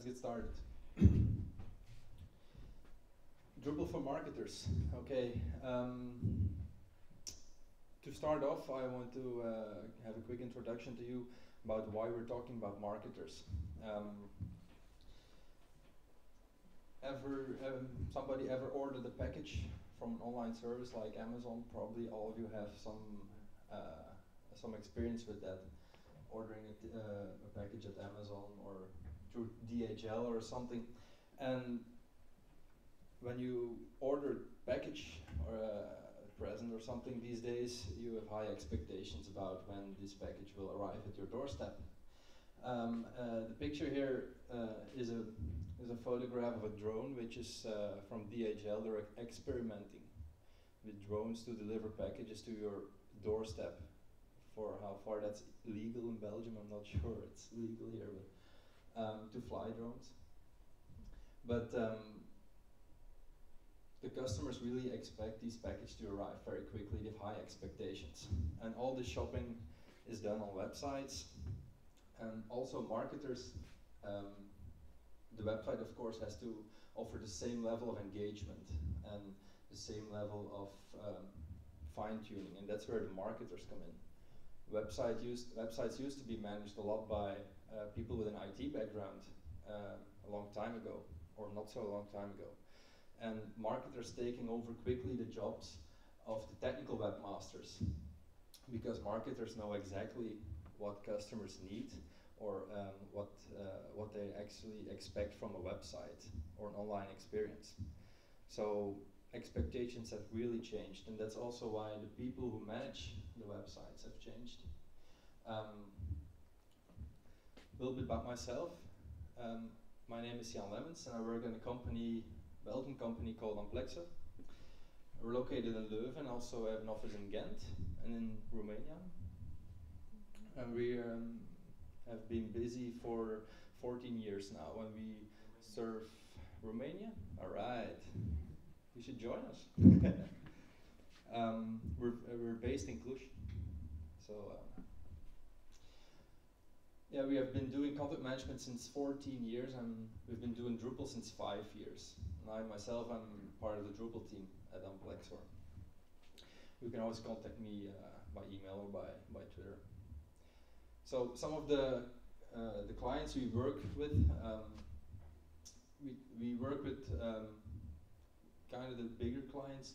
get started. Drupal for marketers. Okay. To start off, I want to have a quick introduction to you about why we're talking about marketers. Somebody ever ordered a package from an online service like Amazon? Probably all of you have some experience with that, ordering a package at Amazon or through DHL or something. And when you order a package or a present or something these days, you have high expectations about when this package will arrive at your doorstep. The picture here is a photograph of a drone, which is from DHL. They're experimenting with drones to deliver packages to your doorstep. For how far that's legal in Belgium, I'm not sure it's legal here, but to fly drones. But the customers really expect these packages to arrive very quickly. They have high expectations. And all the shopping is done on websites. And also marketers, the website of course has to offer the same level of engagement and the same level of fine-tuning, and that's where the marketers come in. Websites used to be managed a lot by people with an IT background a long time ago, or not so long time ago. And marketers taking over quickly the jobs of the technical webmasters, because marketers know exactly what customers need or what they actually expect from a website or an online experience. So expectations have really changed, and that's also why the people who manage the websites have changed. A little bit about myself. My name is Lemmens, and I work in a Belgian company called Amplexo. We're located in Leuven, and also have an office in Ghent and in Romania. And we have been busy for 14 years now, and we serve Romania. All right. You should join us. We're based in Cluj. So yeah, we have been doing content management since 14 years, and we've been doing Drupal since 5 years. And I myself, I'm part of the Drupal team at Amplexor. You can always contact me by email or by Twitter. So some of the clients we work with, we work with kind of the bigger clients,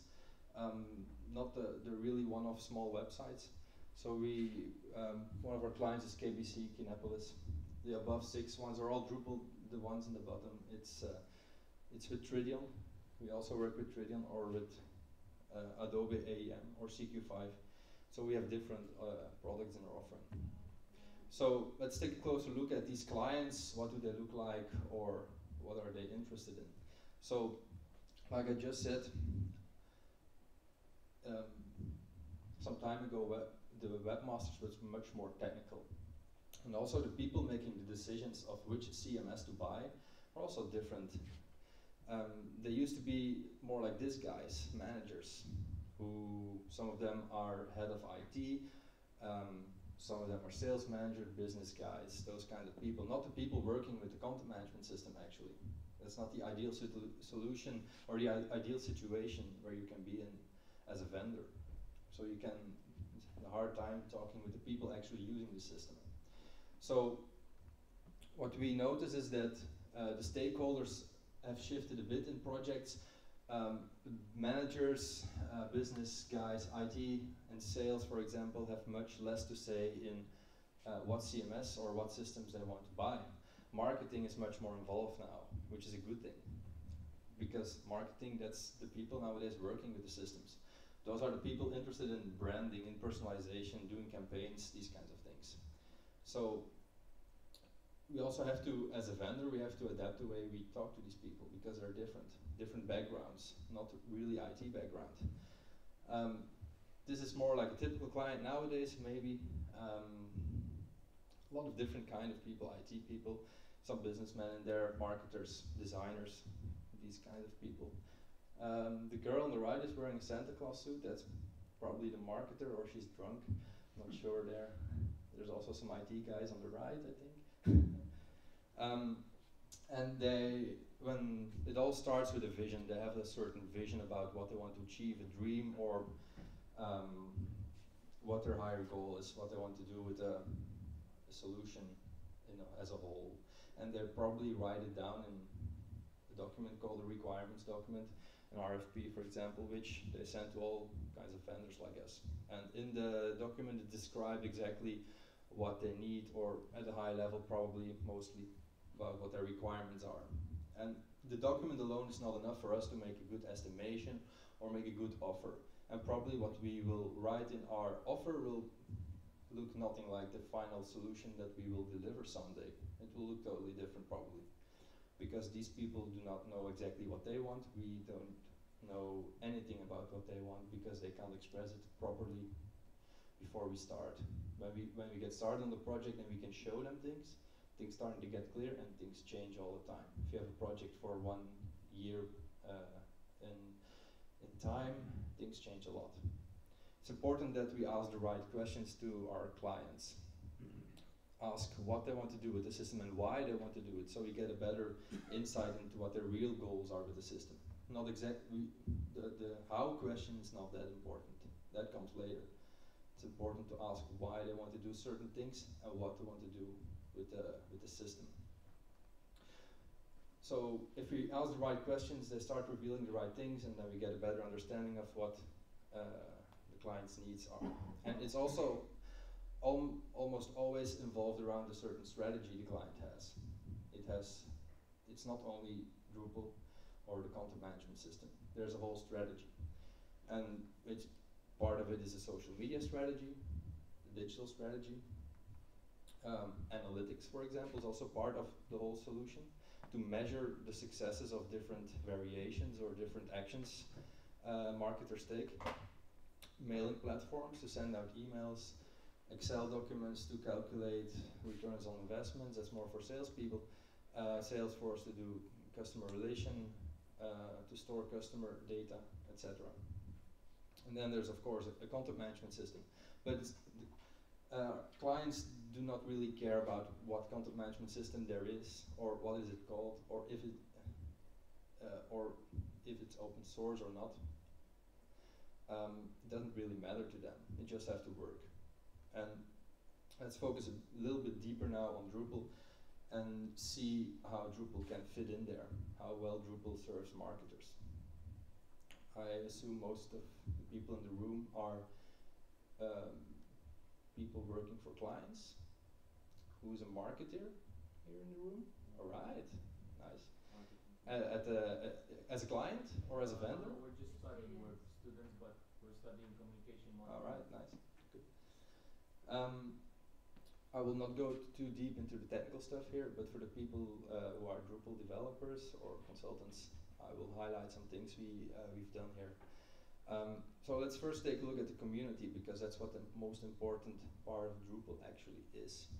not the really one-off small websites. So one of our clients is KBC, Kinepolis. The above 6 ones are all Drupal. The ones in the bottom, it's with Tridion. We also work with Tridion or with Adobe AEM or CQ5. So we have different products in our offering. So let's take a closer look at these clients. What do they look like, or what are they interested in? So, like I just said, some time ago, the webmasters was much more technical. And also the people making the decisions of which CMS to buy are also different. They used to be more like these guys, managers, who some of them are head of IT, some of them are sales manager, business guys, those kind of people, not the people working with the content management system actually. That's not the ideal solution or the ideal situation where you can be in as a vendor. So you can have a hard time talking with the people actually using the system. So what we notice is that the stakeholders have shifted a bit in projects. Managers, business guys, IT and sales, for example, have much less to say in what CMS or what systems they want to buy. Marketing is much more involved now, which is a good thing, because marketing, that's the people nowadays working with the systems. Those are the people interested in branding, in personalization, doing campaigns, these kinds of things. So we also have to, as a vendor, we have to adapt the way we talk to these people, because they're different backgrounds, not really IT background. This is more like a typical client nowadays, maybe. A lot of different kind of people, IT people, some businessmen in there, marketers, designers, these kind of people. The girl on the right is wearing a Santa Claus suit. That's probably the marketer, or she's drunk. Not sure there. There's also some IT guys on the right, I think. And when it all starts with a vision, they have a certain vision about what they want to achieve, a dream, or what their higher goal is, what they want to do with a solution, as a whole. And they probably write it down in a document called a requirements document, an RFP, for example, which they send to all kinds of vendors like us. And in the document, it describes exactly what they need, or at a high level, probably mostly about what their requirements are. And the document alone is not enough for us to make a good estimation or make a good offer. And probably what we will write in our offer will look nothing like the final solution that we will deliver someday. It will look totally different, probably. Because these people do not know exactly what they want. We don't know anything about what they want because they can't express it properly before we start. When we get started on the project and we can show them things starting to get clear, and things change all the time. If you have a project for 1 year in time, things change a lot. It's important that we ask the right questions to our clients. Ask what they want to do with the system and why they want to do it, so we get a better insight into what their real goals are with the system. Not exactly, the how question is not that important. That comes later. It's important to ask why they want to do certain things and what they want to do with the system. So if we ask the right questions, they start revealing the right things, and then we get a better understanding of what the client's needs are. And it's also almost always involved around a certain strategy the client has. It's not only Drupal or the content management system. There's a whole strategy. And part of it is a social media strategy, the digital strategy. Analytics, for example, is also part of the whole solution, to measure the successes of different variations or different actions marketers take. Mailing platforms to send out emails, Excel documents to calculate returns on investments. That's more for salespeople. Salesforce to do customer relation, to store customer data, etc. And then there's, of course, a content management system. But clients do not really care about what content management system there is, or what is it called, or if it's open source or not. It doesn't really matter to them. It just has to work. And let's focus a little bit deeper now on Drupal and see how Drupal can fit in there, how well Drupal serves marketers. I assume most of the people in the room are people working for clients. Who's a marketer here in the room? All right, nice. As a client or as a vendor? We're just studying, we're students, but we're studying communication marketing. All right, nice, good. I will not go too deep into the technical stuff here, but for the people who are Drupal developers or consultants, I will highlight some things we've done here. So let's first take a look at the community, because that's what the most important part of Drupal actually is.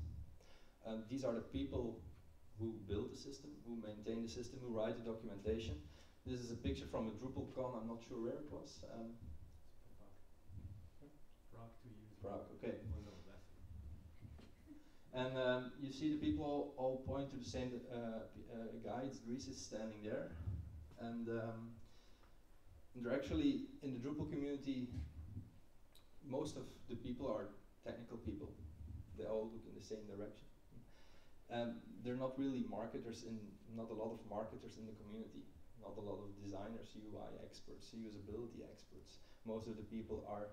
These are the people who build the system, who maintain the system, who write the documentation. This is a picture from a Drupalcamp. I'm not sure where it was. Prague 2 years ago. Prague, okay. Oh, no, last year. And you see the people all point to the same guy. Dries is standing there. And they're actually, in the Drupal community, most of the people are technical people. They all look in the same direction. They're not really marketers, not a lot of marketers in the community. Not a lot of designers, UI experts, usability experts. Most of the people are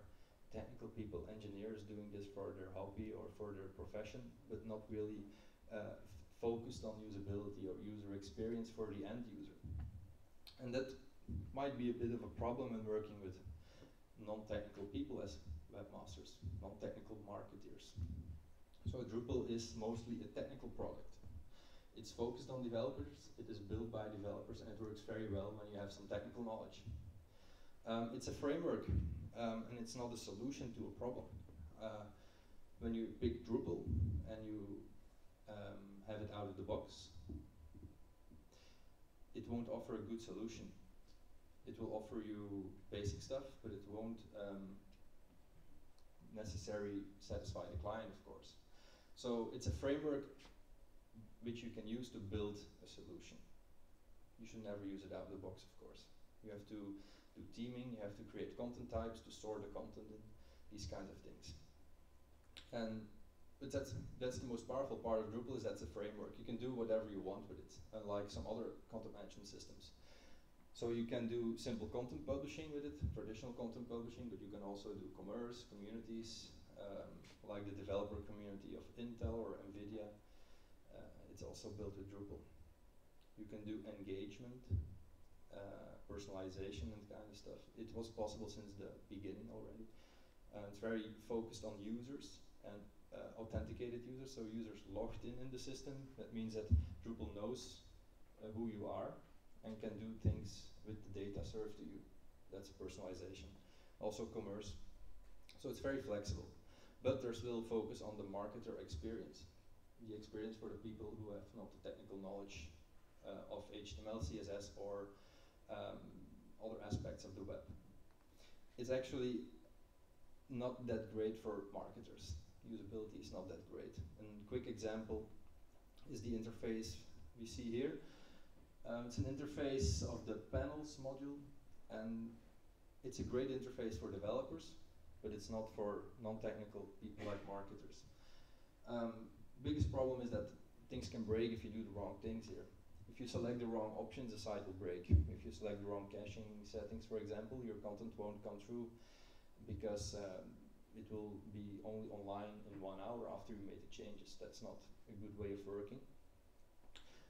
technical people, engineers doing this for their hobby or for their profession, but not really focused on usability or user experience for the end user. And that might be a bit of a problem when working with non-technical people as webmasters, non-technical marketeers. So Drupal is mostly a technical product. It's focused on developers, it is built by developers, and it works very well when you have some technical knowledge. It's a framework, and it's not a solution to a problem. When you pick Drupal and you have it out of the box, it won't offer a good solution. It will offer you basic stuff, but it won't necessarily satisfy the client, of course. So it's a framework which you can use to build a solution. You should never use it out of the box, of course. You have to do theming, you have to create content types to store the content in, these kinds of things. But that's the most powerful part of Drupal, is that's a framework. You can do whatever you want with it, unlike some other content management systems. So you can do simple content publishing with it, traditional content publishing, but you can also do commerce, communities, like the developer community of Intel or NVIDIA. It's also built with Drupal. You can do engagement, personalization and kind of stuff. It was possible since the beginning already. It's very focused on users and authenticated users, so users logged in the system. That means that Drupal knows who you are and can do things with the data served to you. That's personalization. Also commerce. So it's very flexible. But there's still focus on the marketer experience. The experience for the people who have not the technical knowledge of HTML, CSS, or other aspects of the web. It's actually not that great for marketers. Usability is not that great. And a quick example is the interface we see here. It's an interface of the panels module, and it's a great interface for developers, but it's not for non-technical people like marketers. Biggest problem is that things can break if you do the wrong things here. If you select the wrong options, the site will break. If you select the wrong caching settings, for example, your content won't come through because it will be only online in 1 hour after you made the changes. That's not a good way of working.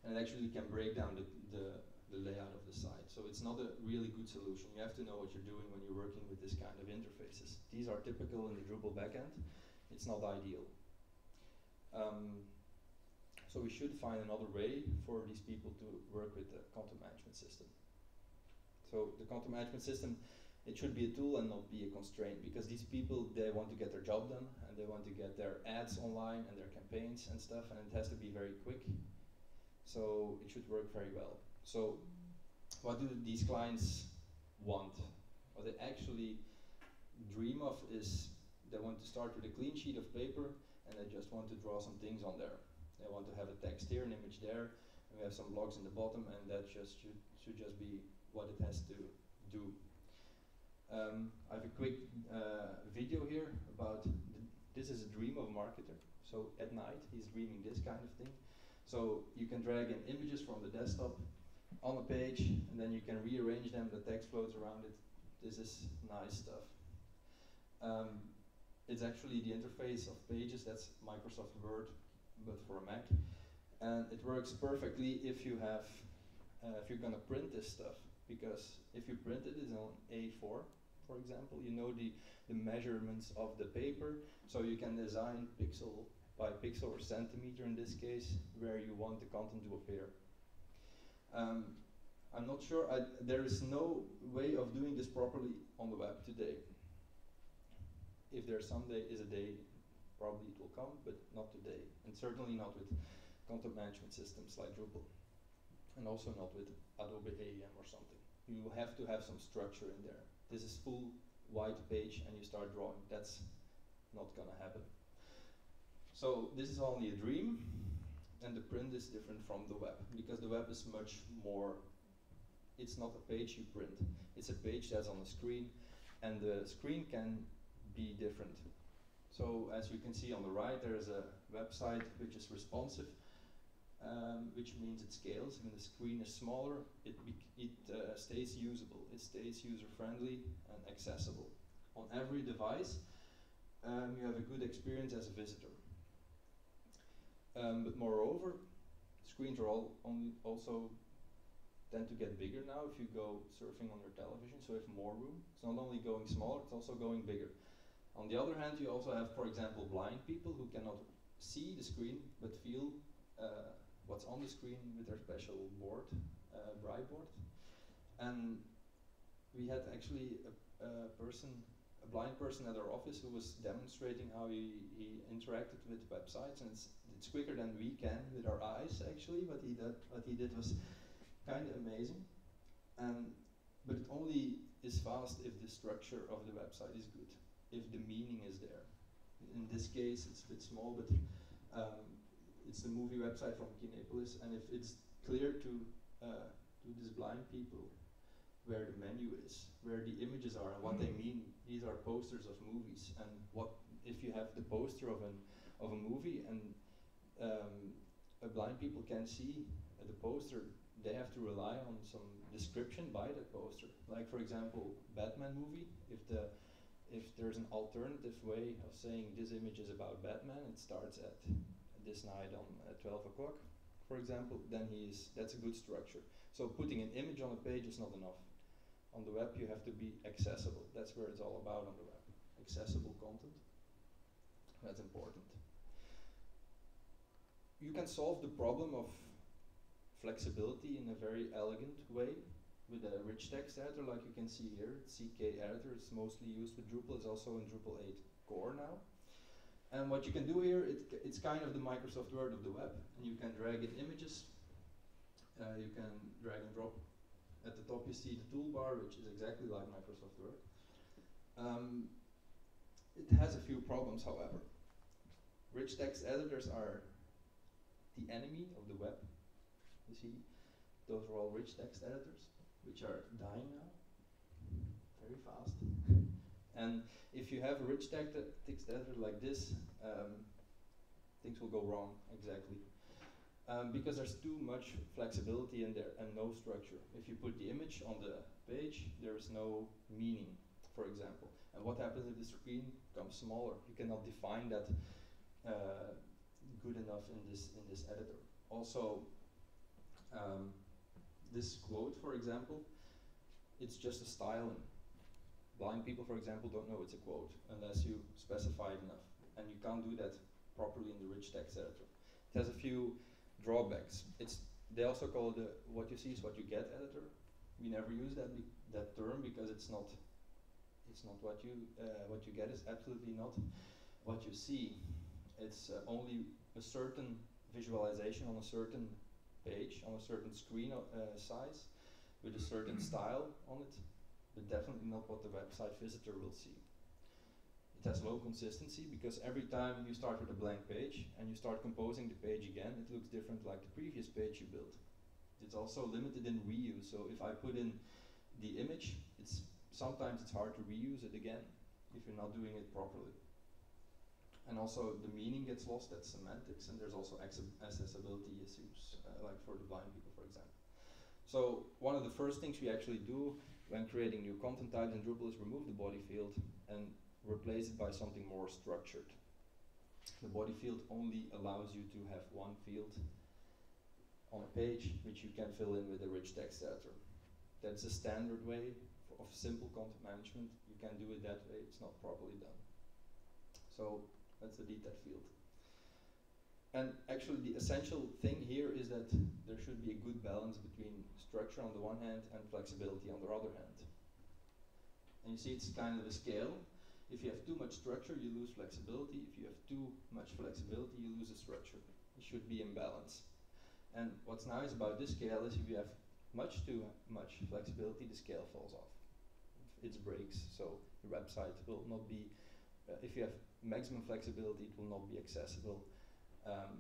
And it actually can break down the layout of the site. So it's not a really good solution. You have to know what you're doing when you're working with this kind of interfaces. These are typical in the Drupal backend. It's not ideal. So we should find another way for these people to work with the content management system. So the content management system, it should be a tool and not be a constraint, because these people, they want to get their job done and they want to get their ads online and their campaigns and stuff, and it has to be very quick. So it should work very well. So what do these clients want? What they actually dream of is they want to start with a clean sheet of paper and they just want to draw some things on there. They want to have a text here, an image there, and we have some blocks in the bottom, and that just should just be what it has to do. I have a quick video here about this is a dream of a marketer. So at night he's dreaming this kind of thing. So you can drag in images from the desktop on a page, and then you can rearrange them, the text floats around it. This is nice stuff. It's actually the interface of Pages, that's Microsoft Word, but for a Mac. And it works perfectly if you have, if you're gonna print this stuff, because if you print it, it's on A4, for example, you know the measurements of the paper, so you can design pixel by pixel or centimeter in this case, where you want the content to appear. I'm not sure, there is no way of doing this properly on the web today. If there someday is a day, probably it will come, but not today. And certainly not with content management systems like Drupal. And also not with Adobe AEM or something. You have to have some structure in there. This is full white page and you start drawing. That's not gonna happen. So this is only a dream, and the print is different from the web, because the web is much more, it's not a page you print. It's a page that's on a screen, and the screen can be different. So as you can see on the right, there's a website which is responsive, which means it scales. When the screen is smaller, it stays usable. It stays user-friendly and accessible. On every device, you have a good experience as a visitor. But moreover, screens are also tend to get bigger now if you go surfing on your television, so you have more room. It's not only going smaller, it's also going bigger. On the other hand, you also have, for example, blind people who cannot see the screen but feel what's on the screen with their special board, bright board. And we had actually a blind person at our office who was demonstrating how he interacted with websites, and it's quicker than we can with our eyes actually. What he did was kind of amazing. But it only is fast if the structure of the website is good, if the meaning is there. In this case, it's a bit small, but it's the movie website from Kinepolis, and if it's clear to these blind people where the menu is, where the images are, and what they mean, these are posters of movies, and what if you have the poster of a movie and blind people can see the poster, they have to rely on some description by that poster. Like for example, Batman movie, if there's an alternative way of saying this image is about Batman, it starts at this night at 12 o'clock, for example, then that's a good structure. So putting an image on a page is not enough. On the web you have to be accessible. That's where it's all about on the web. Accessible content. That's important. You can solve the problem of flexibility in a very elegant way with a rich text editor, like you can see here. CK editor is mostly used with Drupal. It's also in Drupal 8 core now. And what you can do here, it's kind of the Microsoft Word of the web. And you can drag in images. You can drag and drop. At the top you see the toolbar, which is exactly like Microsoft Word. It has a few problems, however. Rich text editors are the enemy of the web. You see, those are all rich text editors, which are dying now, very fast. And if you have a rich text editor like this, things will go wrong, exactly. Because there's too much flexibility in there and no structure. If you put the image on the page, there is no meaning, for example. And what happens if the screen becomes smaller? You cannot define that good enough in this editor. Also, this quote, for example, it's just a styling. Blind people, for example, don't know it's a quote unless you specify it enough. And you can't do that properly in the rich text editor. It has a few drawbacks. They also call it what you see is what you get editor. We never use that term because it's not what you get is absolutely not what you see. It's only a certain visualization on a certain page, on a certain screen size, with a certain style on it, but definitely not what the website visitor will see. It has low consistency because every time you start with a blank page and you start composing the page again, it looks different like the previous page you built. It's also limited in reuse, so if I put in the image, sometimes it's hard to reuse it again if you're not doing it properly. And also the meaning gets lost, that's semantics, and there's also accessibility issues, like for the blind people, for example. So one of the first things we actually do when creating new content types in Drupal is remove the body field and replace it by something more structured. The body field only allows you to have one field on a page which you can fill in with a rich text editor. That's a standard way of simple content management. You can do it that way, it's not properly done. So that's the detail field. And actually the essential thing here is that there should be a good balance between structure on the one hand and flexibility on the other hand. And you see it's kind of a scale. If you have too much structure, you lose flexibility. If you have too much flexibility, you lose a structure. It should be in balance. And what's nice about this scale is if you have too much flexibility, the scale falls off. It breaks, so your website will not be, if you have maximum flexibility, it will not be accessible.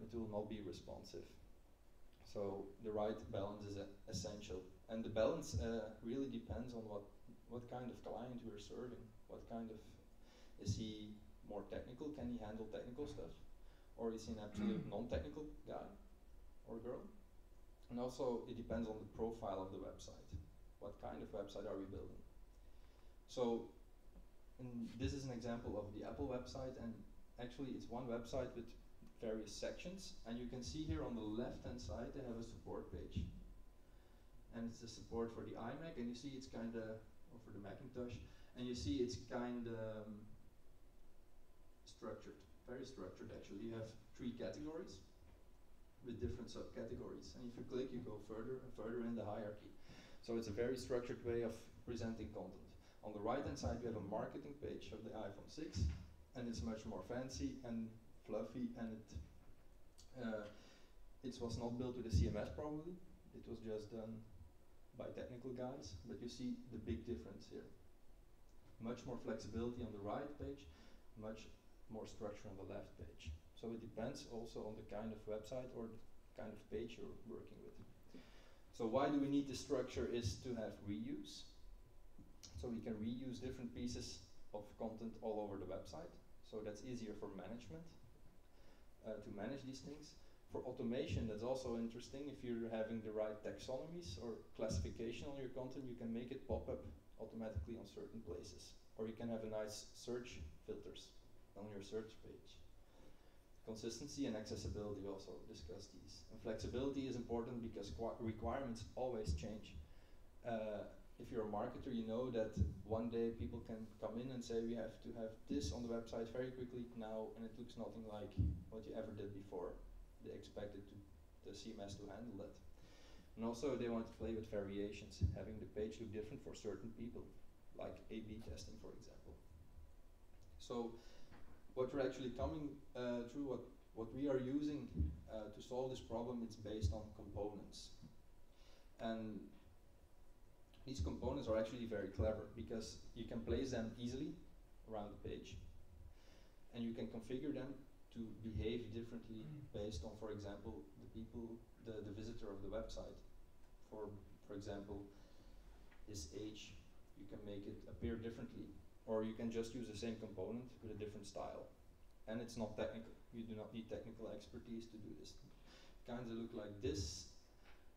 It will not be responsive. So the right balance is essential. And the balance really depends on what kind of client we're serving. What kind of, is he more technical? Can he handle technical stuff? Or is he an absolute non-technical guy or girl? And also it depends on the profile of the website. What kind of website are we building? So this is an example of the Apple website, and actually it's one website with various sections, and you can see here on the left hand side they have a support page, and it's the support for the iMac, and you see it's kind of, or for the Macintosh, and you see it's kind of structured, very structured actually. You have 3 categories with different subcategories, and if you click you go further and further in the hierarchy. So it's a very structured way of presenting content. On the right hand side you have a marketing page of the iPhone 6, and it's much more fancy and fluffy, and it was not built with a CMS probably, it was just done by technical guys, but you see the big difference here. Much more flexibility on the right page, much more structure on the left page. So it depends also on the kind of website or the kind of page you're working with. So why do we need this structure is to have reuse. So we can reuse different pieces of content all over the website. So that's easier for management, to manage these things. For automation, that's also interesting. If you're having the right taxonomies or classification on your content, you can make it pop up automatically on certain places. Or you can have a nice search filters on your search page. Consistency and accessibility, we also discuss these. And flexibility is important because requirements always change. If you're a marketer, you know that one day people can come in and say, we have to have this on the website very quickly now, and it looks nothing like what you ever did before. They expect it the CMS to handle that. And also they want to play with variations, having the page look different for certain people, like A/B testing, for example. So what we're actually coming through, what we are using to solve this problem, it's based on components. And these components are actually very clever because you can place them easily around the page, and you can configure them to behave differently based on, for example, the visitor of the website. For example, his age, you can make it appear differently, or you can just use the same component with a different style. And it's not technical. You do not need technical expertise to do this. Kinds of look like this.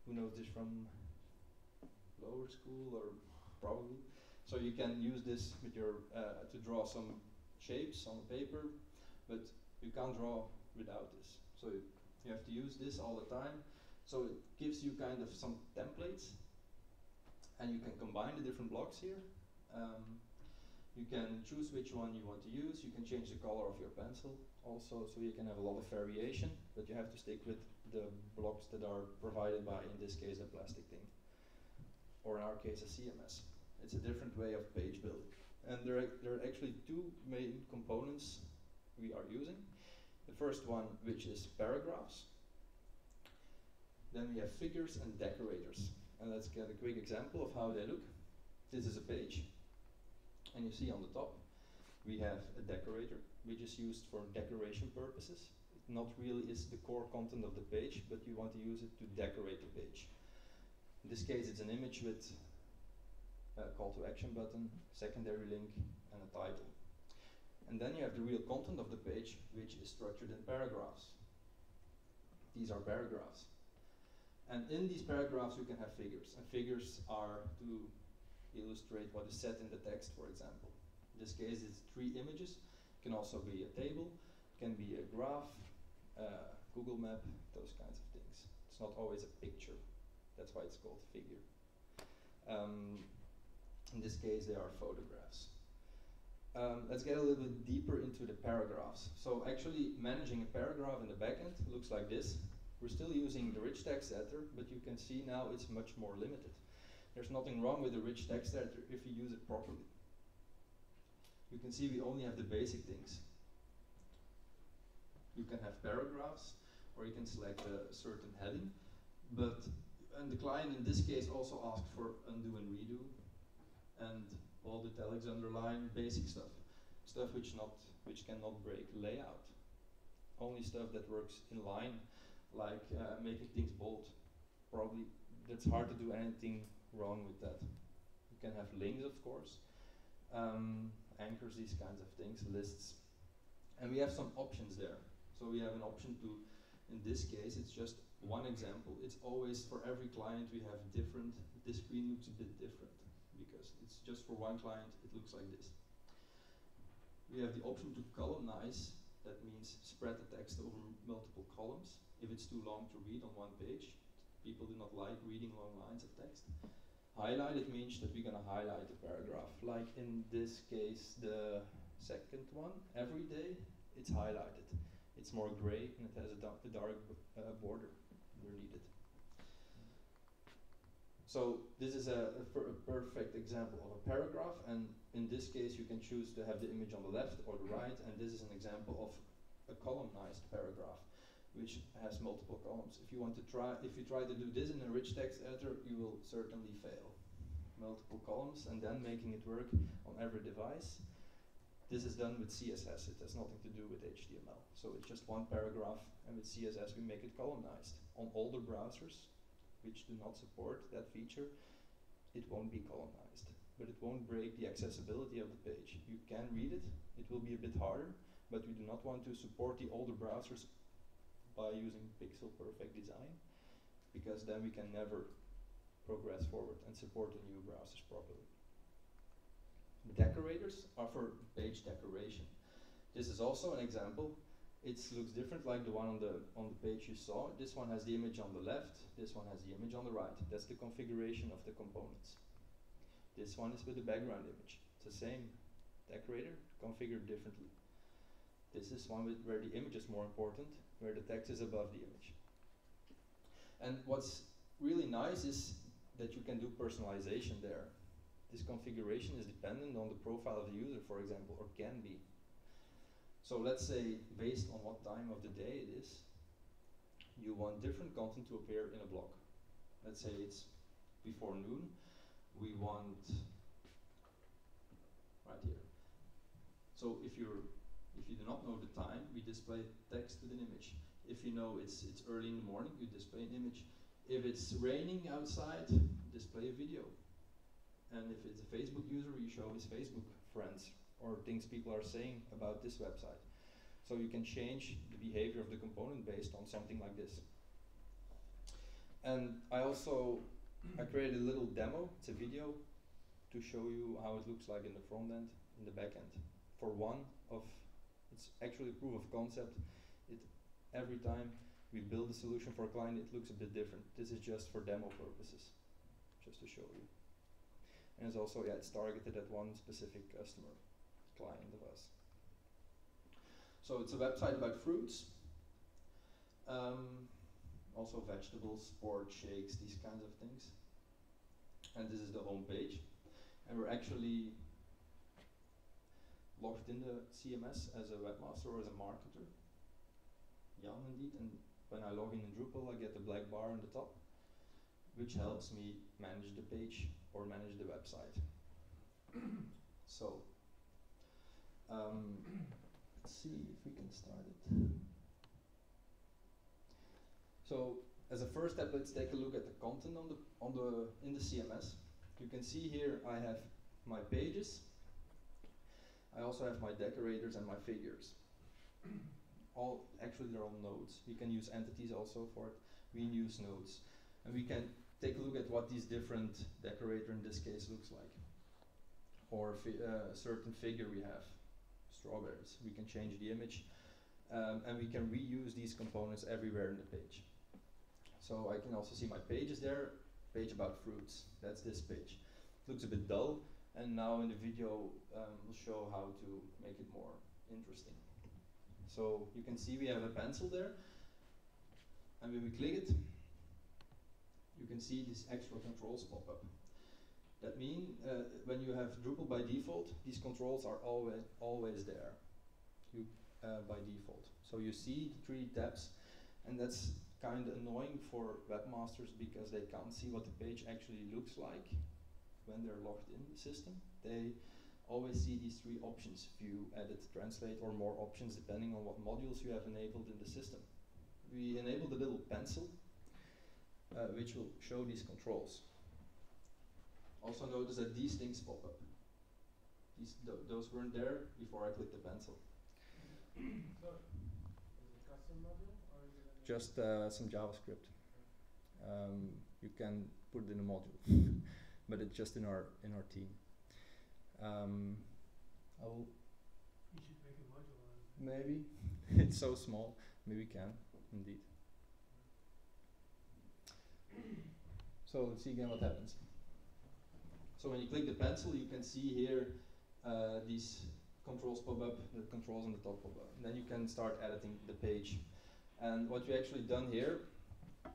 Who knows this from lower school, or probably. So you can use this with your to draw some shapes on paper, but you can't draw without this. So you have to use this all the time. So it gives you kind of some templates, and you can combine the different blocks here. You can choose which one you want to use. You can change the color of your pencil also, so you can have a lot of variation, but you have to stick with the blocks that are provided by, in this case, a plastic thing, or in our case, a CMS. It's a different way of page building. And there are actually two main components we are using. The first one, which is paragraphs. Then we have figures and decorators. And let's get a quick example of how they look. This is a page. And you see on the top, we have a decorator, which is used for decoration purposes. It not really is the core content of the page, but you want to use it to decorate the page. In this case, it's an image with a call to action button, secondary link, and a title. And then you have the real content of the page, which is structured in paragraphs. These are paragraphs. And in these paragraphs, you can have figures. And figures are to illustrate what is said in the text, for example. In this case, it's 3 images. It can also be a table, it can be a graph, Google map, those kinds of things. It's not always a picture. That's why it's called figure. In this case, they are photographs. Let's get a little bit deeper into the paragraphs. So actually, managing a paragraph in the backend looks like this. We're still using the rich text editor, but you can see now it's much more limited. There's nothing wrong with the rich text editor if you use it properly. You can see we only have the basic things. You can have paragraphs, or you can select a certain heading, and the client in this case also asked for undo and redo, and all the italics underline, basic stuff. Stuff which cannot break layout. Only stuff that works in line, like making things bold. Probably that's hard to do anything wrong with that. You can have links, of course, anchors, these kinds of things, lists. And we have some options there. So we have an option to, in this case, it's just one example. It's always, for every client, we have different, this screen looks a bit different, because it's just for one client, it looks like this. We have the option to columnize. That means spread the text over multiple columns. If it's too long to read on one page, people do not like reading long lines of text. Highlight, it means that we're going to highlight the paragraph. Like in this case, the second one, every day, it's highlighted. It's more gray and it has a dark border underneath it. So this is a perfect example of a paragraph, and in this case you can choose to have the image on the left or the right, and this is an example of a columnized paragraph, which has multiple columns. If you try to do this in a rich text editor, you will certainly fail. Multiple columns and then making it work on every device. This is done with CSS. It has nothing to do with HTML. So it's just one paragraph, and with CSS we make it columnized. On older browsers, which do not support that feature, it won't be columnized. But it won't break the accessibility of the page. You can read it. It will be a bit harder, but we do not want to support the older browsers by using pixel perfect design, because then we can never progress forward and support the new browsers properly. The decorators are for page decoration. This is also an example. It looks different like the one on the page you saw. This one has the image on the left, this one has the image on the right. That's the configuration of the components. This one is with the background image. It's the same decorator, configured differently. This is one where the image is more important, where the text is above the image. And what's really nice is that you can do personalization there. This configuration is dependent on the profile of the user, for example, or can be. So let's say, based on what time of the day it is, you want different content to appear in a block. Let's say it's before noon. We want right here. So if you do not know the time, we display text with an image. If you know it's early in the morning, you display an image. If it's raining outside, display a video. And if it's a Facebook user, you show his Facebook friends or things people are saying about this website. So you can change the behavior of the component based on something like this. And I created a little demo. It's a video to show you how it looks like in the front end, in the back end. For one of, it's actually a proof of concept. Every time we build a solution for a client, it looks a bit different. This is just for demo purposes, just to show you. And it's also, it's targeted at one specific customer, client of us. So it's a website about fruits, also vegetables, sport, shakes, these kinds of things. And this is the home page. And we're actually logged in the CMS as a webmaster or as a marketer. Young indeed, and when I log in Drupal, I get a black bar on the top, which helps me manage the page or manage the website. So, let's see if we can start it. So, as a first step, let's take a look at the content in the CMS. You can see here I have my pages. I also have my decorators and my figures. Actually they're all nodes. You can use entities also for it. We use nodes. And we can take a look at what these different decorator in this case looks like. Or a certain figure we have, strawberries. We can change the image. And we can reuse these components everywhere in the page. So I can also see my pages there, page about fruits. That's this page. Looks a bit dull, and now in the video we'll show how to make it more interesting. So you can see we have a pencil there, and when we click it, you can see these extra controls pop up. That means when you have Drupal by default, these controls are always there by default. So you see the 3 tabs, and that's kind of annoying for webmasters because they can't see what the page actually looks like when they're logged in the system. They always see these 3 options: view, edit, translate, or more options depending on what modules you have enabled in the system. We enabled a little pencil which will show these controls. Also notice that these things pop up. Those weren't there before I clicked the pencil. So, is it a custom module or is it Just some JavaScript. You can put it in a module, but it's just in our team. You should make a module on it. Maybe. It's so small. Maybe we can, indeed. So let's see again what happens. So when you click the pencil, you can see here these controls pop up, the controls on the top pop up. And then you can start editing the page. And what we actually done here, as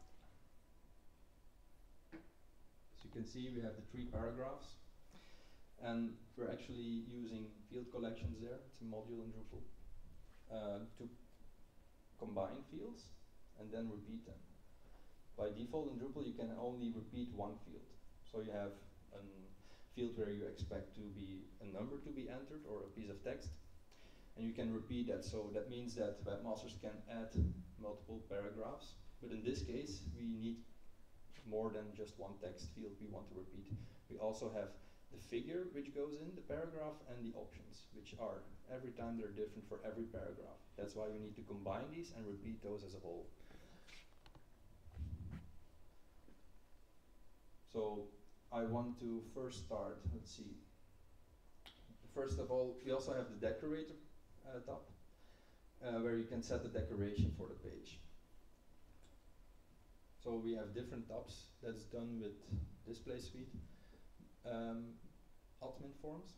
you can see, we have the 3 paragraphs. And we're actually using field collections there. It's a module in Drupal to combine fields and then repeat them. By default in Drupal, you can only repeat 1 field. So you have field where you expect to be a number to be entered or a piece of text. And you can repeat that, so that means that webmasters can add multiple paragraphs. But in this case, we need more than just one text field we want to repeat. We also have the figure which goes in the paragraph and the options, which are every time they're different for every paragraph. That's why we need to combine these and repeat those as a whole. So I want to first start, let's see. First of all, we also have the decorator tab, where you can set the decoration for the page. So we have different tabs that's done with display suite, admin forms.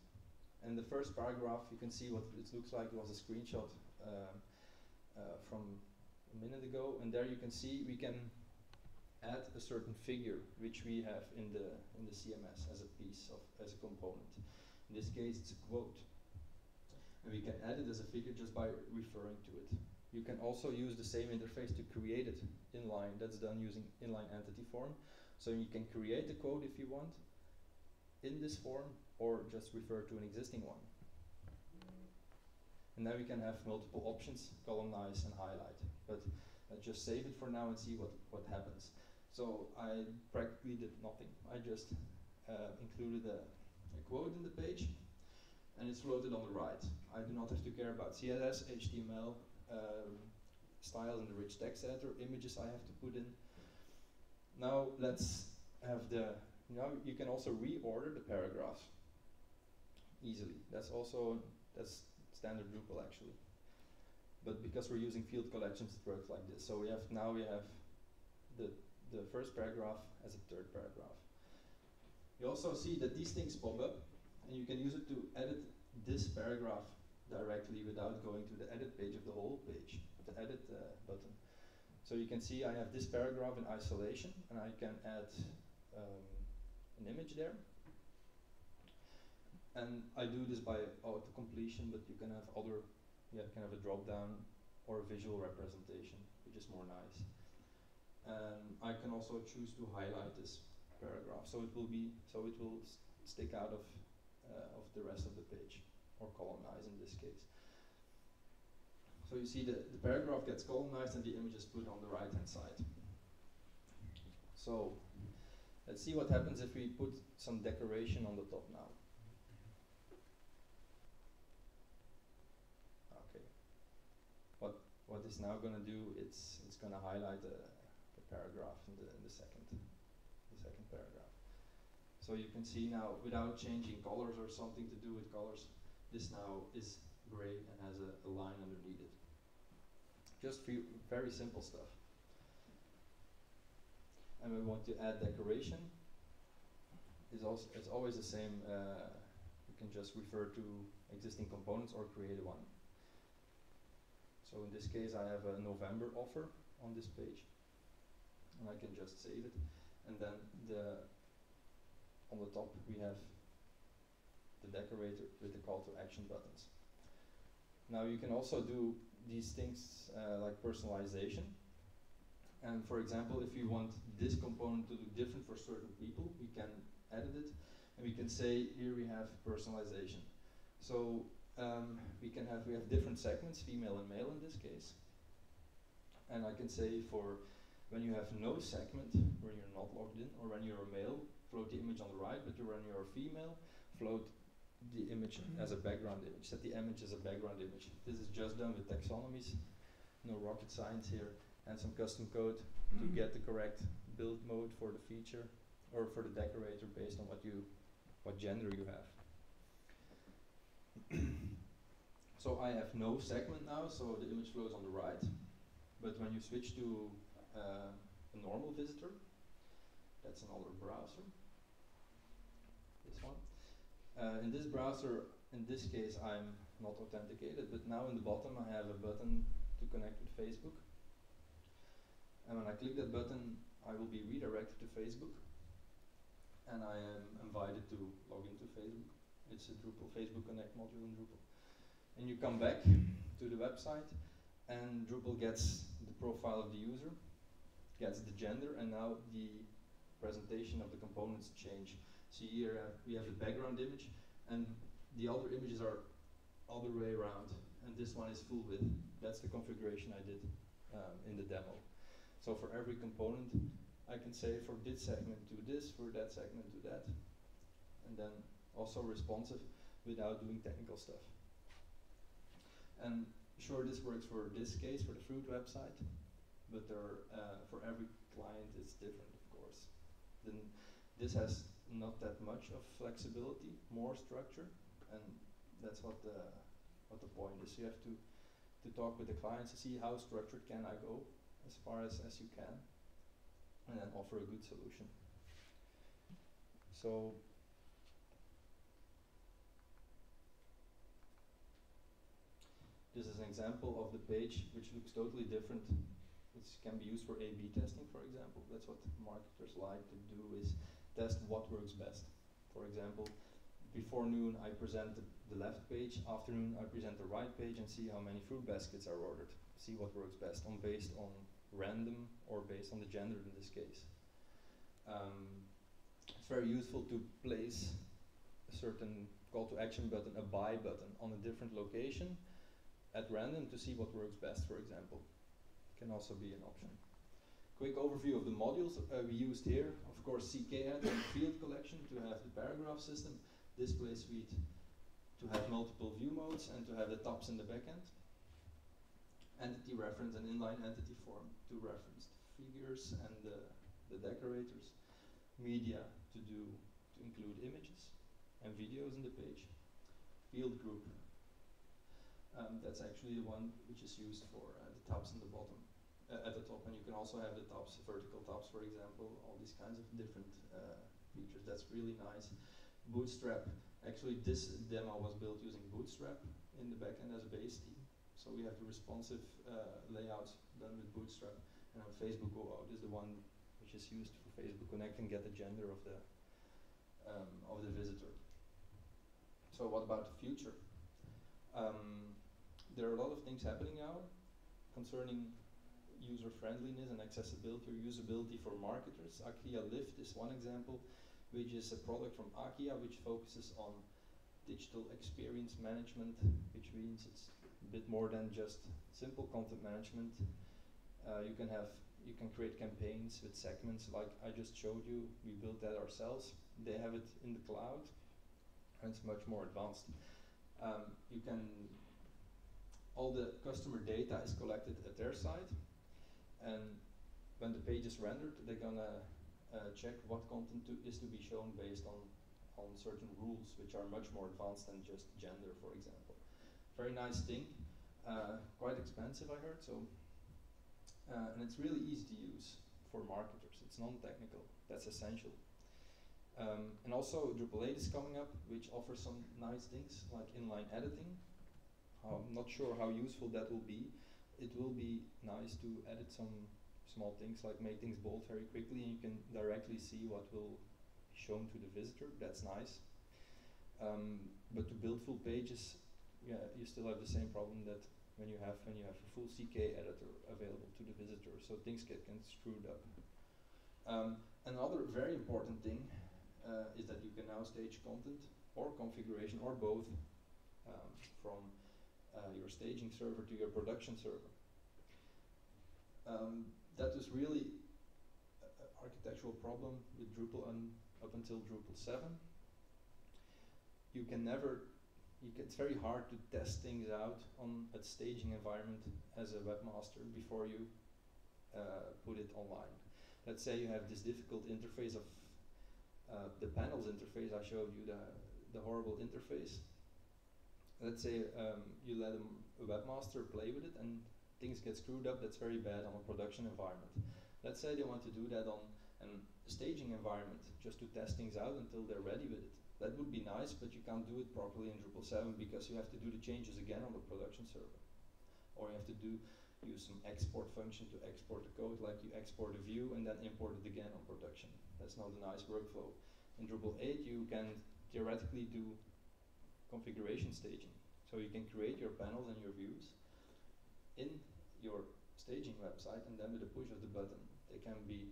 And the first paragraph, you can see what it looks like. It was a screenshot from a minute ago, and there you can see we can add a certain figure which we have in the CMS as a piece of as a component. In this case, it's a quote, and we can add it as a figure just by referring to it. You can also use the same interface to create it inline. That's done using inline entity form. So you can create a quote if you want in this form, or just refer to an existing one. And then we can have multiple options, columnize and highlight. But let's just save it for now and see what happens. So I practically did nothing. I just included a quote in the page, and it's floated on the right. I do not have to care about CSS, HTML, styles in the rich text editor, images I have to put in. Now let's have now you can also reorder the paragraphs easily. That's standard Drupal actually. But because we're using field collections, it works like this. So we have the first paragraph as a third paragraph. You also see that these things pop up, and you can use it to edit this paragraph directly without going to the edit page of the whole page, the edit button. So you can see I have this paragraph in isolation, and I can add an image there. And I do this by auto-completion, but you can have kind of a drop-down or a visual representation, which is more nice. I can also choose to highlight this paragraph, so it will stick out of the rest of the page, or columnize in this case. So you see the paragraph gets columnized and the image is put on the right hand side. So let's see what happens if we put some decoration on the top now. Okay. What it's now going to do, it's going to highlight the paragraph in the second paragraph. So you can see now, without changing colors or something to do with colors, this now is gray and has a line underneath it. Just very simple stuff. And we want to add decoration. It's always the same. You can just refer to existing components or create one. So in this case, I have a November offer on this page, and I can just save it. And then on the top we have the decorator with the call to action buttons. Now you can also do these things like personalization. And for example, if you want this component to look different for certain people, we can edit it, and we can say here we have personalization. So we have different segments, female and male in this case. And I can say for when you have no segment, when you're not logged in, or when you're a male, float the image on the right, but when you're a female, float the image as a background image, set the image as a background image. This is just done with taxonomies, no rocket science here, and some custom code to get the correct build mode for the feature, or for the decorator based on what gender you have. So I have no segment now, so the image flows on the right. But when you switch to a normal visitor, that's another browser, this one. In this browser, in this case, I'm not authenticated, but now in the bottom I have a button to connect with Facebook. And when I click that button, I will be redirected to Facebook, and I am invited to log into Facebook. It's a Drupal Facebook Connect module in Drupal. And you come back to the website, and Drupal gets the profile of the user, gets the gender, and now the presentation of the components change. See here we have the background image, and the other images are other way around, and this one is full width. That's the configuration I did in the demo. So for every component, I can say for this segment do this, for that segment do that, and then also responsive without doing technical stuff. And sure, this works for this case, for the fruit website, but for every client it's different, of course. Then this has not that much of flexibility, more structure, and that's what the point is. You have to talk with the clients to see how structured can I go as far as you can, and then offer a good solution. So this is an example of the page which looks totally different, which can be used for A/B testing, for example. That's what marketers like to do, is test what works best. For example, before noon I present the left page, afternoon I present the right page, and see how many fruit baskets are ordered. See what works best based on random or based on the gender in this case. It's very useful to place a certain call to action button, a buy button, on a different location at random to see what works best, for example. Can also be an option. Quick overview of the modules we used here. Of course, CKEd and field collection to have the paragraph system, display suite to have multiple view modes and to have the tabs in the backend. Entity reference and inline entity form to reference the figures and the decorators. Media to include images and videos in the page. Field group. That's actually the one which is used for the tabs in the bottom, at the top, and you can also have the tabs, vertical tabs, for example, all these kinds of different features. That's really nice. Bootstrap. Actually, this demo was built using Bootstrap in the backend as a base theme. So we have the responsive layouts done with Bootstrap. And on Facebook Go Out is the one which is used for Facebook Connect and get the gender of the visitor. So what about the future? There are a lot of things happening now concerning user friendliness and accessibility or usability for marketers. Akia Lift is one example, which is a product from Akia which focuses on digital experience management, which means it's a bit more than just simple content management. You can create campaigns with segments like I just showed you. We built that ourselves. They have it in the cloud, and it's much more advanced. All the customer data is collected at their side, and when the page is rendered, they're gonna check what content is to be shown based on certain rules, which are much more advanced than just gender, for example. Very nice thing, quite expensive I heard, so and it's really easy to use for marketers. It's non-technical, that's essential. And also Drupal 8 is coming up, which offers some nice things like inline editing. I'm not sure how useful that will be. It will be nice to edit some small things like make things bold very quickly, and you can directly see what will be shown to the visitor. That's nice. But to build full pages, yeah, you still have the same problem that when you have a full CK editor available to the visitor, so things get screwed up. Another very important thing is that you can now stage content or configuration or both from your staging server to your production server. That was really an architectural problem with Drupal up until Drupal 7. It's very hard to test things out on a staging environment as a webmaster before you put it online. Let's say you have this difficult interface of the panels interface. I showed you the horrible interface. Let's say you let a webmaster play with it and things get screwed up. That's very bad on a production environment. Let's say they want to do that on a staging environment, just to test things out until they're ready with it. That would be nice, but you can't do it properly in Drupal 7 because you have to do the changes again on the production server. Or you have to use some export function to export the code, like you export a view and then import it again on production. That's not a nice workflow. In Drupal 8 you can theoretically do configuration staging. So you can create your panels and your views in your staging website, and then with the push of the button they can be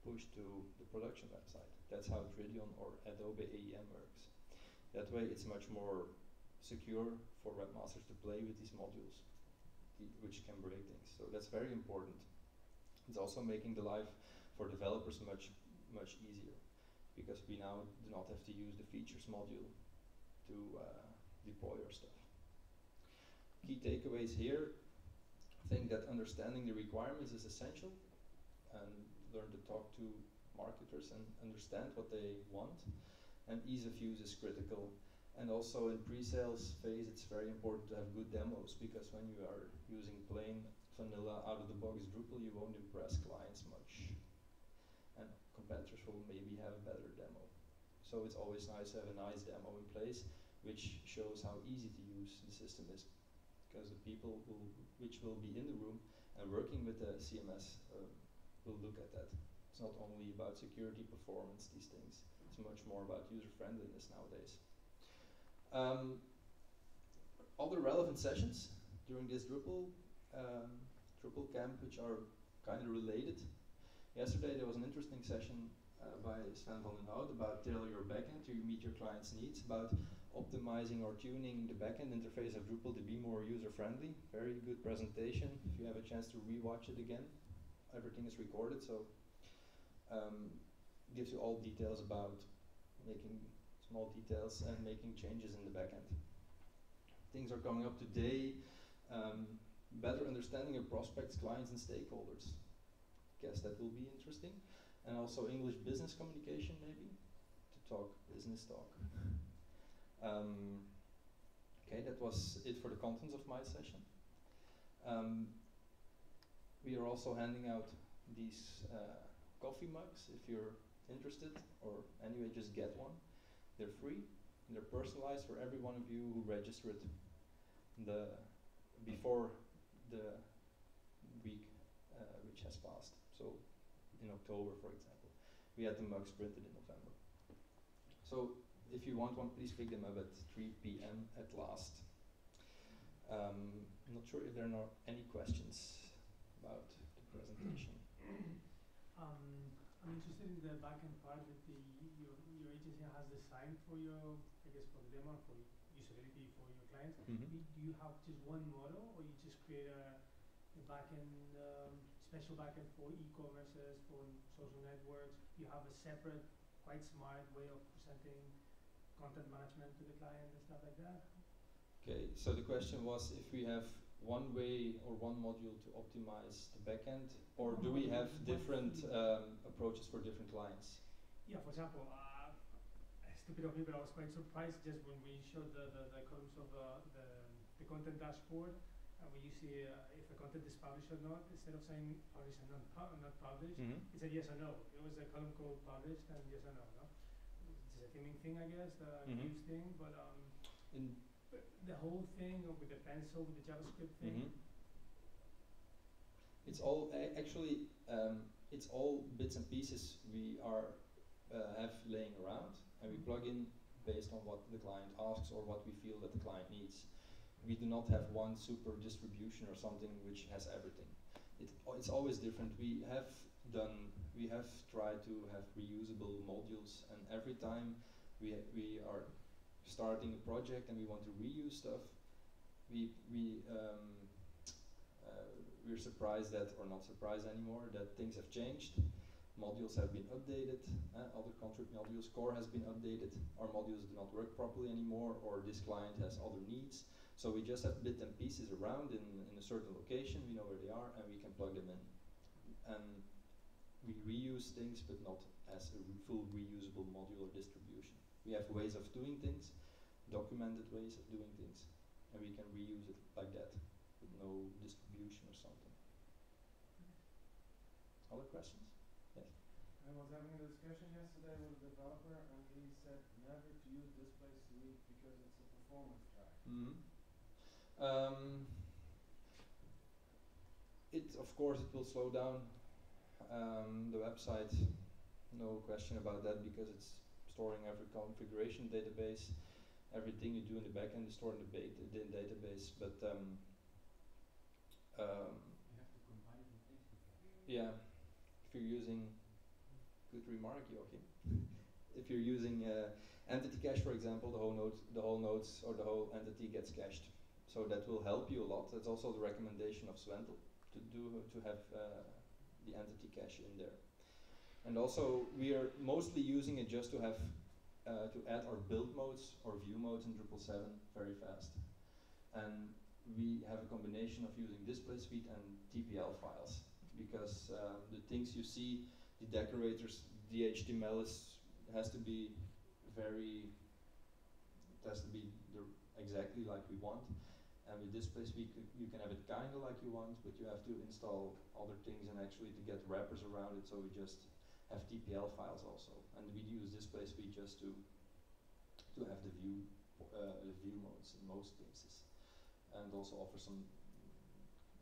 pushed to the production website. That's how Tridion or Adobe AEM works. That way it's much more secure for webmasters to play with these modules, which can break things. So that's very important. It's also making the life for developers much easier, because we now do not have to use the features module to deploy our stuff. Key takeaways here: I think that understanding the requirements is essential, and learn to talk to marketers and understand what they want, and ease of use is critical. And also in pre-sales phase, it's very important to have good demos, because when you are using plain vanilla out-of-the-box Drupal, you won't impress clients much, and competitors will maybe have a better demo. So it's always nice to have a nice demo in place, which shows how easy to use the system is, because the people which will be in the room and working with the CMS will look at that. It's not only about security, performance, these things. It's much more about user-friendliness nowadays. Other relevant sessions during this Drupalcamp, which are kind of related. Yesterday there was an interesting session by Sven van den Hout about tailor your backend to meet your client's needs, about optimizing or tuning the backend interface of Drupal to be more user-friendly. Very good presentation. If you have a chance to rewatch it again, everything is recorded, so gives you all details about making small details and making changes in the backend. Things are coming up today. Better understanding of prospects, clients, and stakeholders. Guess that will be interesting. And also English business communication, maybe, to talk business talk. Okay, that was it for the contents of my session. We are also handing out these coffee mugs if you're interested, or anyway, just get one. They're free, and they're personalized for every one of you who registered before the week which has passed. So in October, for example. We had the mugs printed in November. So if you want one, please pick them up at 3 p.m. at last. I'm not sure if there are any questions about the presentation. I'm interested in the backend part that your agency has designed for your, I guess, for the demo, for usability for your clients. Mm-hmm. Do you have just one model, or you just create a backend, special backend for e-commerces, for social networks? Do you have a separate, quite smart way of presenting content management to the client and stuff like that? Okay, so the question was if we have one way or one module to optimize the backend, or do we have different approaches for different clients? Yeah, for example, stupid of me, but I was quite surprised just when we showed the columns of the content dashboard, and when you see if a content is published or not, instead of saying published and not published, it said yes or no. It was a column called published and yes or no, no? It's a theming thing, I guess, the news thing, but the whole thing with the pencil, with the JavaScript thing. It's all actually it's all bits and pieces we are have laying around, and we plug in based on what the client asks or what we feel that the client needs. We do not have one super distribution or something which has everything. It's always different. We have tried to have reusable modules, and every time we are starting a project and we want to reuse stuff, we're surprised that, or not surprised anymore, that things have changed. Modules have been updated, other contrib modules, core has been updated, our modules do not work properly anymore, or this client has other needs. So we just have bits and pieces around in a certain location, we know where they are, and we can plug them in. And we reuse things, but not as a full reusable modular distribution. We have ways of doing things, documented ways of doing things, and we can reuse it like that, with no distribution or something. Other questions? Yes? I was having a discussion yesterday with a developer, and he said never to use display suite because it's a performance drag. Of course, it will slow down the website, no question about that, because it's storing every configuration database. Everything you do in the backend is stored in the database, but you have to combine it with HTML. yeah, if you're using Good remark, Joachim. If you're using entity cache, for example, the whole nodes or the whole entity gets cached. So that will help you a lot. That's also the recommendation of Swentel to have the entity cache in there. And also, we are mostly using it just to have to add our build modes or view modes in Drupal 7 very fast. And we have a combination of using display suite and TPL files because the things you see, the decorators, the HTML has to be exactly like we want. And with display suite, you can have it kind of like you want, but you have to install other things and actually to get wrappers around it. So we just have TPL files also, and we use display suite just to have the view modes in most cases, and also offer some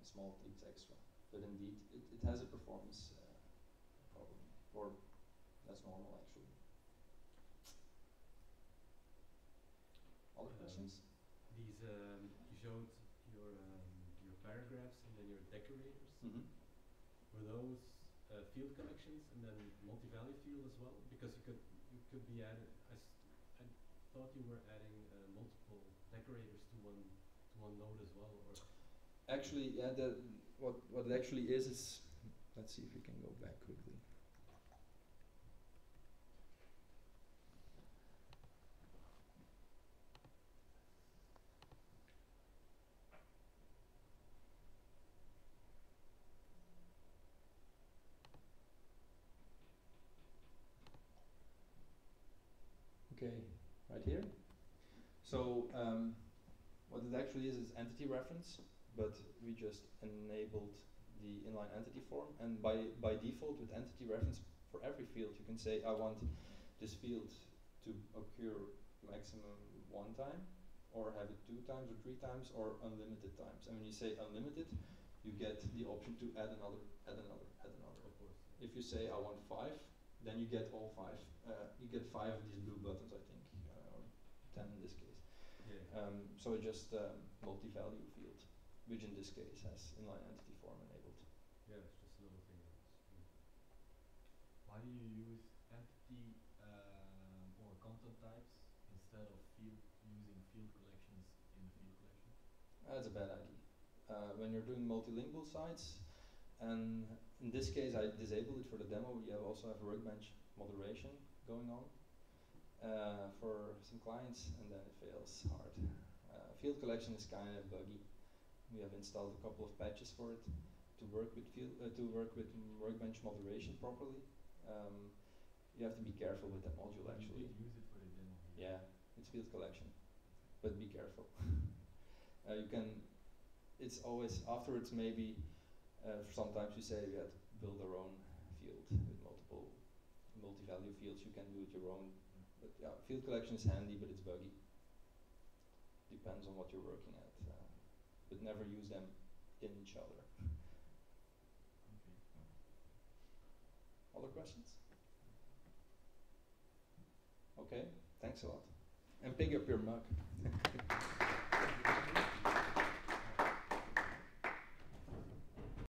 small things extra. But indeed, it has a performance problem, or that's normal actually. Other questions? These you showed your paragraphs and then your decorators. Mm-hmm. Were those field collections and then multi-value field as well? Because you could be added. I thought you were adding multiple decorators to one node as well, or actually, yeah. What it actually is let's see if we can go back quickly. Okay, right here. So what it actually is entity reference, but we just enabled the inline entity form, and by default with entity reference for every field you can say I want this field to occur maximum 1 time, or have it 2 times or 3 times, or unlimited times. And when you say unlimited, you get the option to add another. of course. If you say I want 5, then you get all 5. You get 5 of these blue buttons, I think, or 10 in this case. Yeah. So just multi-value field, which in this case has inline entity form enabled. Yeah, it's just another thing. Why do you use entity or content types instead of using field collections in the field collection? That's a bad idea. When you're doing multilingual sites, and in this case I disabled it for the demo, you also have workbench moderation going on for some clients, and then it fails hard. Field collection is kind of buggy. We have installed a couple of patches for it to work with workbench moderation properly. You have to be careful with that module actually. You did use it for the demo. Yeah, it's field collection, but be careful. You can. It's always afterwards. Maybe sometimes you say we had to build our own field with multi-value fields. You can do it your own. But yeah, field collection is handy, but it's buggy. Depends on what you're working at. But never use them in each other. Okay. Other questions? Okay, thanks a lot. And pick up your mug.